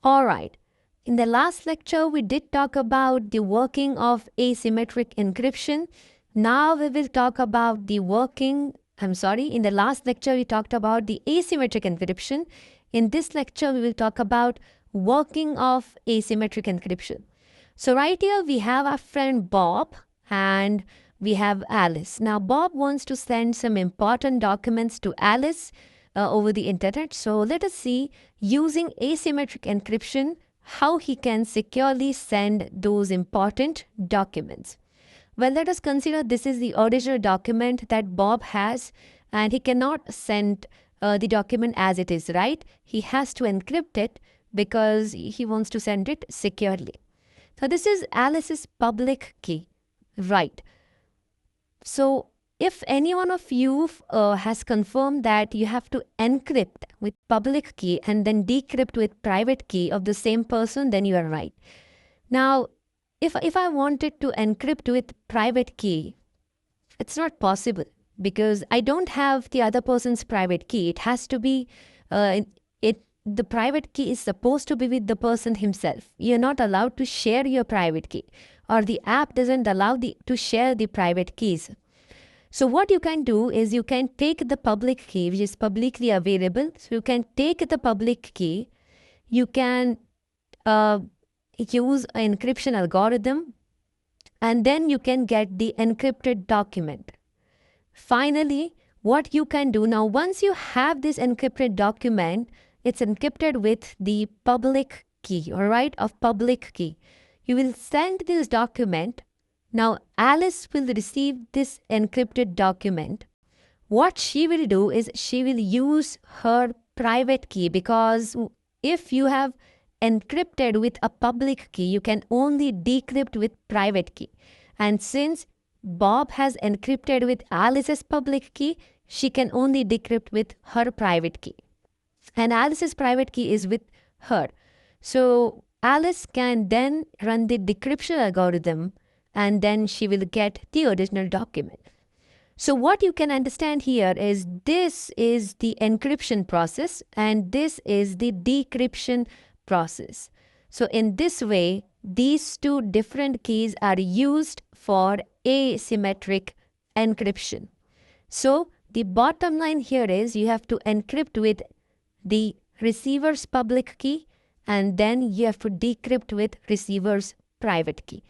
All right. In the last lecture, we did talk about the working of asymmetric encryption. Now we will talk about in the last lecture, we talked about the asymmetric encryption. In this lecture, we will talk about working of asymmetric encryption. So right here, we have our friend Bob and we have Alice. Now, Bob wants to send some important documents to Alice over the internet. So let us see, using asymmetric encryption, how he can securely send those important documents. Well, let us consider this is the original document that Bob has, and he cannot send the document as it is, right? He has to encrypt it because he wants to send it securely. So this is Alice's public key, right? So if any one of you has confirmed that you have to encrypt with public key and then decrypt with private key of the same person, then you are right. Now, if I wanted to encrypt with private key, it's not possible because I don't have the other person's private key. It has to be, the private key is supposed to be with the person himself. You're not allowed to share your private key, or the app doesn't allow to share the private keys. So what you can do is you can take the public key, which is publicly available. So you can take the public key, you can use an encryption algorithm, and then you can get the encrypted document. Finally, what you can do now, once you have this encrypted document, it's encrypted with the public key, all right, of public key. You will send this document. Now, Alice will receive this encrypted document. What she will do is she will use her private key, because if you have encrypted with a public key, you can only decrypt with private key. And since Bob has encrypted with Alice's public key, she can only decrypt with her private key. And Alice's private key is with her. So Alice can then run the decryption algorithm, and then she will get the original document. So what you can understand here is this is the encryption process and this is the decryption process. So in this way, these two different keys are used for asymmetric encryption. So the bottom line here is you have to encrypt with the receiver's public key, and then you have to decrypt with receiver's private key.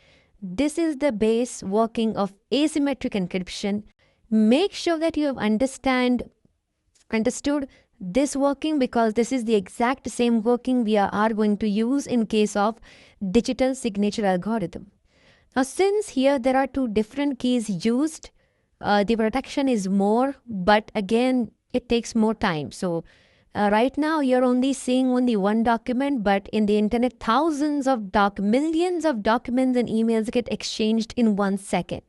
This is the base working of asymmetric encryption. Make sure that you have understood this working, because this is the exact same working we are going to use in case of digital signature algorithm. Now, since here there are two different keys used, the protection is more, but again, it takes more time. So right now, you're only seeing only one document, but in the internet, millions of documents and emails get exchanged in 1 second.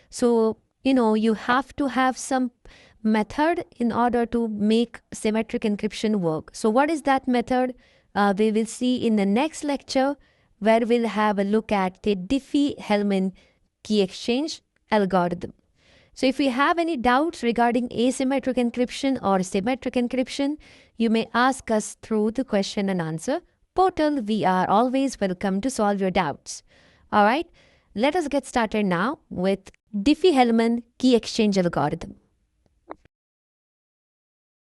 So, you have to have some method in order to make symmetric encryption work. So what is that method? We will see in the next lecture, where we'll have a look at the Diffie-Hellman key exchange algorithm. So if you have any doubts regarding asymmetric encryption or symmetric encryption, you may ask us through the question and answer portal. We are always welcome to solve your doubts. All right, let us get started now with Diffie-Hellman key exchange algorithm.